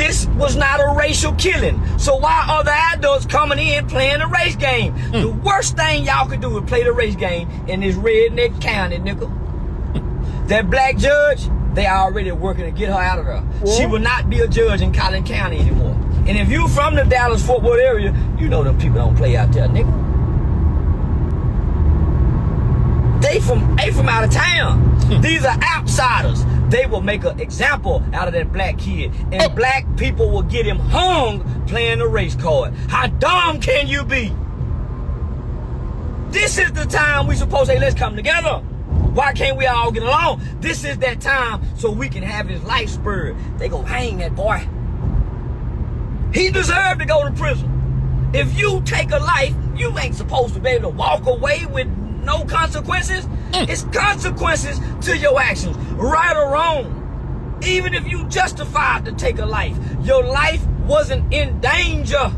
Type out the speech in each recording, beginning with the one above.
This was not a racial killing. So why are the adults coming in playing the race game? The worst thing y'all could do is play the race game in this redneck county, nigga. That black judge, they already working to get her out of there. She will not be a judge in Collin County anymore. And if you from the Dallas-Fort Worth area, you know them people don't play out there, nigga. They from out of town. These are outsiders. They will make an example out of that black kid. And black people will get him hung playing the race card. How dumb can you be? This is the time we supposed to say, let's come together. Why can't we all get along? This is that time so we can have his life spurred. They go hang that boy. He deserved to go to prison. If you take a life, you ain't supposed to be able to walk away with no consequences. It's consequences to your actions, right or wrong. Even if you justified to take a life, your life wasn't in danger.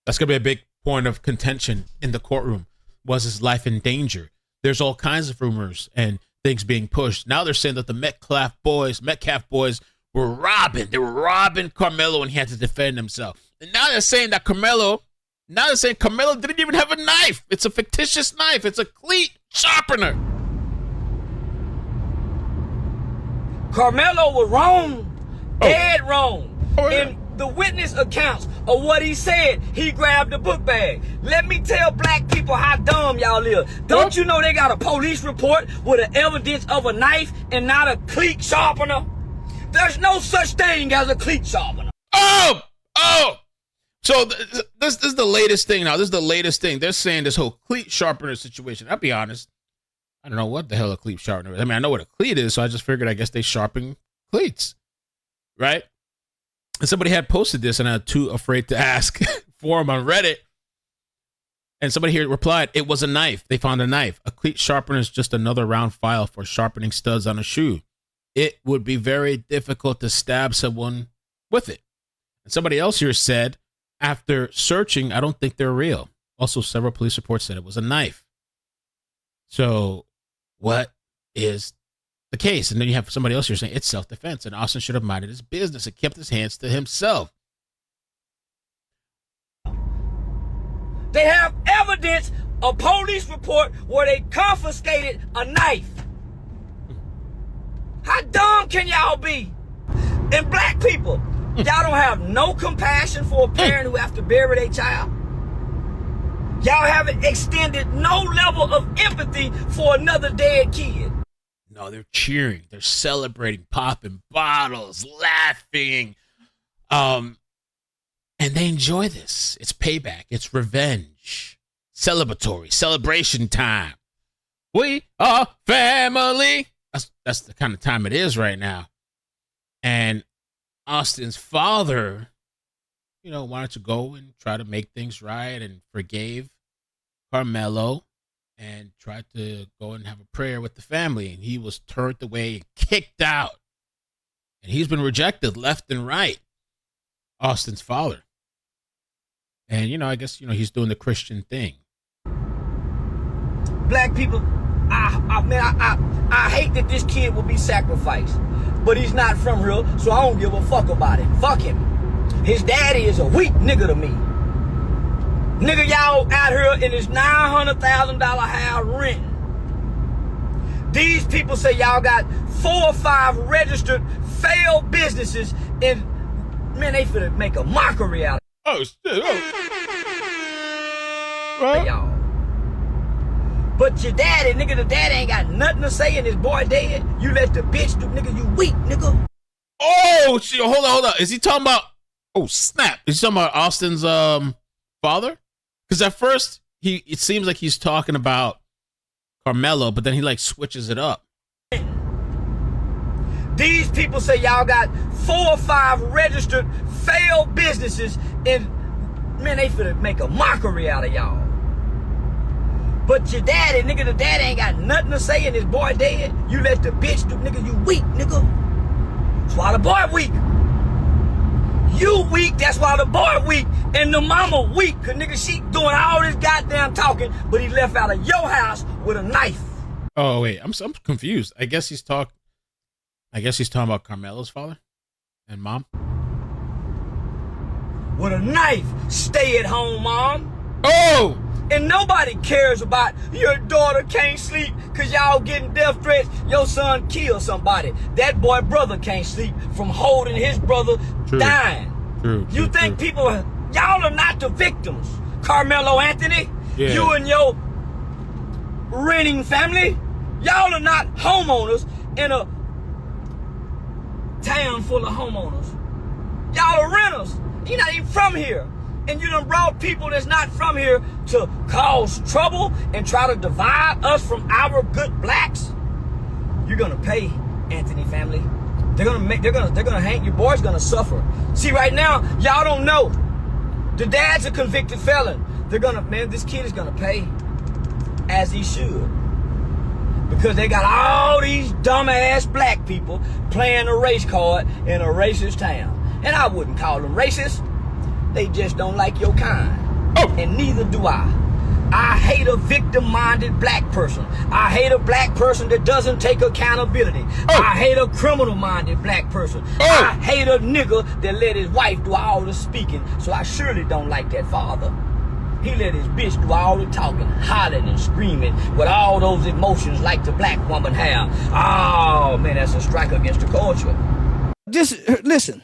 That's going to be a big point of contention in the courtroom. Was his life in danger? There's all kinds of rumors and things being pushed. Now they're saying that the Metcalf boys were robbing. They were robbing Karmelo and he had to defend himself. And now they're saying that Karmelo didn't even have a knife. It's a fictitious knife. It's a cleat sharpener. Karmelo was wrong. Dead wrong. In the witness accounts of what he said, he grabbed the book bag. Let me tell black people how dumb y'all is. Don't you know they got a police report with the evidence of a knife and not a cleat sharpener? There's no such thing as a cleat sharpener. So this is the latest thing now. This is the latest thing. They're saying this whole cleat sharpener situation. I'll be honest. I don't know what the hell a cleat sharpener is. I mean, I know what a cleat is, so I just figured I guess they sharpen cleats, right? And somebody had posted this, and I was too afraid to ask forum on Reddit. And somebody here replied, it was a knife. They found a knife. A cleat sharpener is just another round file for sharpening studs on a shoe. It would be very difficult to stab someone with it. And somebody else here said, after searching, I don't think they're real. Also, several police reports said it was a knife. So what is the case? And then you have somebody else here saying it's self-defense and Austin should have minded his business and kept his hands to himself. They have evidence, a police report where they confiscated a knife. How dumb can y'all be? And black people, y'all don't have no compassion for a parent who have to bury their child. Y'all haven't extended no level of empathy for another dead kid. No, they're cheering. They're celebrating, popping bottles, laughing. And they enjoy this. It's payback. It's revenge. Celebratory. Celebration time. We are family. That's the kind of time it is right now. And Austin's father, wanted to go and try to make things right and forgave Karmelo and tried to go and have a prayer with the family. And he was turned away, kicked out. And he's been rejected left and right. Austin's father. And, I guess, he's doing the Christian thing. Black people, I hate that this kid will be sacrificed. But he's not from here, so I don't give a fuck about it. Fuck him. His daddy is a weak nigga to me. Nigga, y'all out here in this $900,000 house renting. These people say y'all got 4 or 5 registered failed businesses, and man, they finna make a mockery out of it. Oh, shit. Hey, y'all. But your daddy, nigga, the daddy ain't got nothing to say and his boy dead. You let the bitch do, nigga, you weak, nigga. Oh, shit. Hold on. Is he talking about, oh, snap. Is he talking about Austin's father? Because at first, it seems like he's talking about Karmelo, but then he, switches it up. These people say y'all got 4 or 5 registered failed businesses, and man, they finna make a mockery out of y'all. But your daddy, nigga, the daddy ain't got nothing to say and his boy dead. You let the bitch do, nigga, you weak, nigga. That's why the boy weak. You weak, that's why the boy weak. And the mama weak, cause nigga, she doing all this goddamn talking, but he left out of your house with a knife. Oh, wait, I'm confused. I guess he's talking about Karmelo's father and mom. with a knife. Stay at home, mom. Oh! And nobody cares about your daughter can't sleep because y'all getting death threats. Your son killed somebody. That boy brother can't sleep from holding his brother dying. You think people, y'all are not the victims. Karmelo Anthony, you and your renting family, y'all are not homeowners in a town full of homeowners. Y'all are renters. You're not even from here. And you done brought people that's not from here to cause trouble and try to divide us from our good blacks. You're gonna pay, Anthony family. They're gonna hang. Your boy's gonna suffer. See, right now, y'all don't know. The dad's a convicted felon. This kid is gonna pay as he should. Because they got all these dumbass black people playing a race card in a racist town. And I wouldn't call them racist. They just don't like your kind. Oh. And neither do I. I hate a victim-minded black person. I hate a black person that doesn't take accountability. Oh. I hate a criminal-minded black person. Oh. I hate a nigga that let his wife do all the speaking. So I surely don't like that father. He let his bitch do all the talking, hollering and screaming with all those emotions like the black woman have. Oh, man, that's a strike against the culture. Just listen.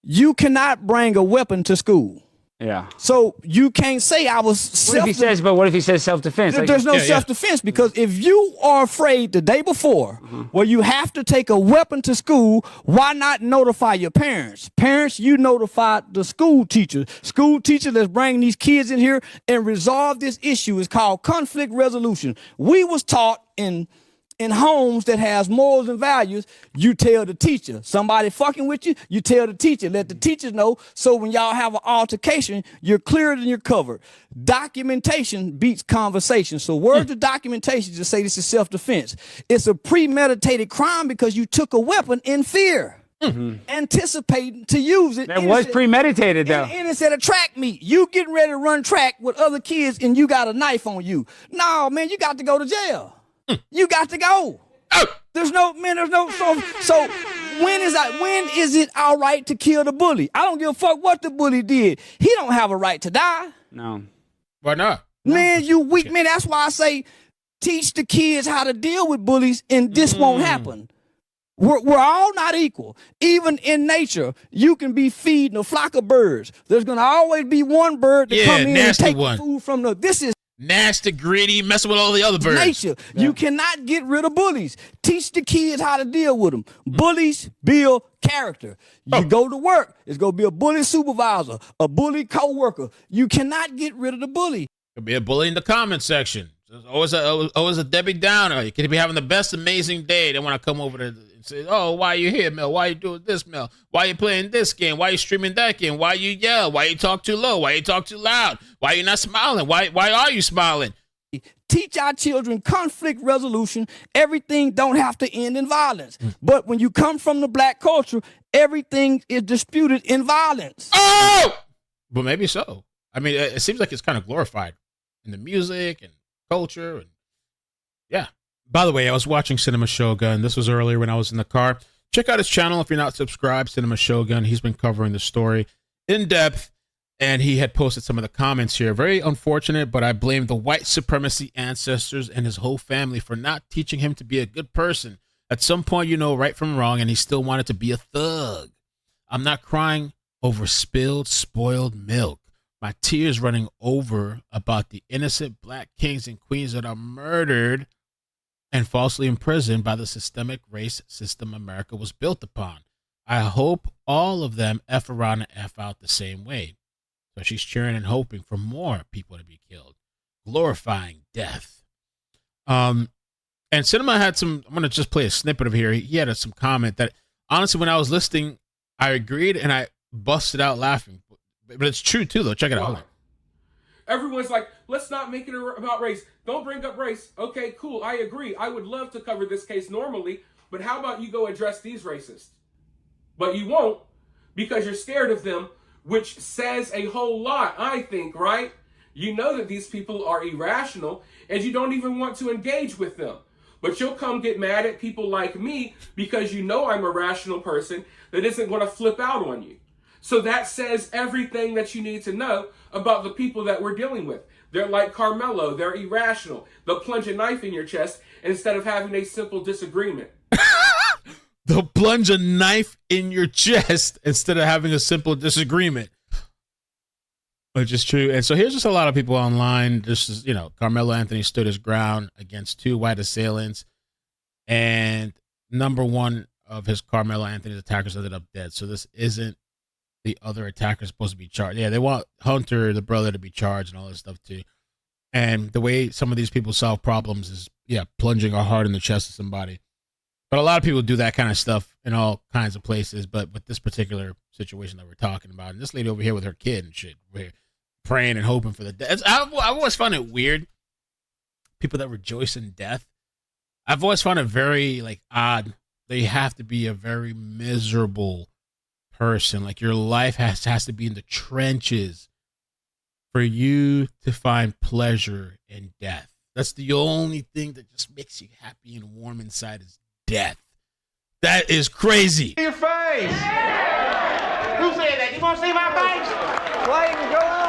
You cannot bring a weapon to school. Yeah. So you can't say I was What if he says self-defense? There's no self-defense because if you are afraid the day before where you have to take a weapon to school, why not notify your parents? Parents, you notify the school teachers. School teachers that's bringing these kids in here and resolve this issue is called conflict resolution. We was taught in homes that has morals and values, you tell the teacher. Somebody fucking with you, you tell the teacher. Let the teachers know so when y'all have an altercation, you're cleared and you're covered. Documentation beats conversation. So words of documentation just say this is self-defense. It's a premeditated crime because you took a weapon in fear. Anticipating to use it. That was premeditated, though. And it's at a track meet. You getting ready to run track with other kids and you got a knife on you. No, man, you got to go to jail. You got to go. There's no. So when is it all right to kill the bully? I don't give a fuck what the bully did. He don't have a right to die. No. Why not? Man, you weak man. That's why I say teach the kids how to deal with bullies and this won't happen. We're all not equal. Even in nature, you can be feeding a flock of birds. There's going to always be one bird that come in and take the food from the. This is nasty, greedy, messing with all the other birds. Nature. Yeah. You cannot get rid of bullies. Teach the kids how to deal with them. Bullies build character. You go to work, it's going to be a bully supervisor, a bully co-worker. You cannot get rid of the bully. Could be a bully in the comment section. There's always a Debbie Downer. You could be having the best amazing day. They want to come over and say, oh, why are you here, Mel? Why are you doing this, Mel? Why are you playing this game? Why are you streaming that game? Why you yell? Why you talk too low? Why you talk too loud? Why are you not smiling? Why are you smiling? Teach our children conflict resolution. Everything don't have to end in violence. But when you come from the black culture, everything is disputed in violence. Oh! But maybe so. I mean, it seems like it's kind of glorified in the music and culture. And yeah. By the way, I was watching Cinema Shogun. This was earlier when I was in the car. Check out his channel if you're not subscribed, Cinema Shogun. He's been covering the story in depth. And he had posted some of the comments here. Very unfortunate, but I blame the white supremacy ancestors and his whole family for not teaching him to be a good person. At some point, you know right from wrong, and he still wanted to be a thug. I'm not crying over spilled, spoiled milk. My tears running over about the innocent black kings and queens that are murdered and falsely imprisoned by the systemic race system America was built upon. I hope all of them F around and F out the same way. So she's cheering and hoping for more people to be killed, glorifying death. And Cinema had some, I'm going to just play a snippet of here. He had some comment that, honestly, when I was listening, I agreed and I busted out laughing. But it's true, too, though. Check it out. Everyone's like, let's not make it about race. Don't bring up race. Okay, cool. I agree. I would love to cover this case normally, but how about you go address these racists? But you won't because you're scared of them, which says a whole lot, I think, right? You know that these people are irrational and you don't even want to engage with them. But you'll come get mad at people like me because you know I'm a rational person that isn't going to flip out on you. So that says everything that you need to know about the people that we're dealing with. They're like Karmelo. They're irrational. They'll plunge a knife in your chest instead of having a simple disagreement. They'll plunge a knife in your chest instead of having a simple disagreement. Which is true. And so here's just a lot of people online. This is, Carmelo Anthony stood his ground against 2 white assailants. And number one of his Carmelo Anthony's attackers ended up dead. So this isn't the other attacker supposed to be charged. Yeah, they want Hunter, the brother, to be charged and all this stuff too. And the way some of these people solve problems is, plunging a heart in the chest of somebody. But a lot of people do that kind of stuff in all kinds of places. But with this particular situation that we're talking about, and this lady over here with her kid and shit, we're praying and hoping for the death. I've always found it weird. People that rejoice in death. I've always found it very odd. They have to be a very miserable person. Like your life has to be in the trenches for you to find pleasure in death. That's the only thing that just makes you happy and warm inside is death. That is crazy. Your face. Who said that? You want to see my face? Flames go on.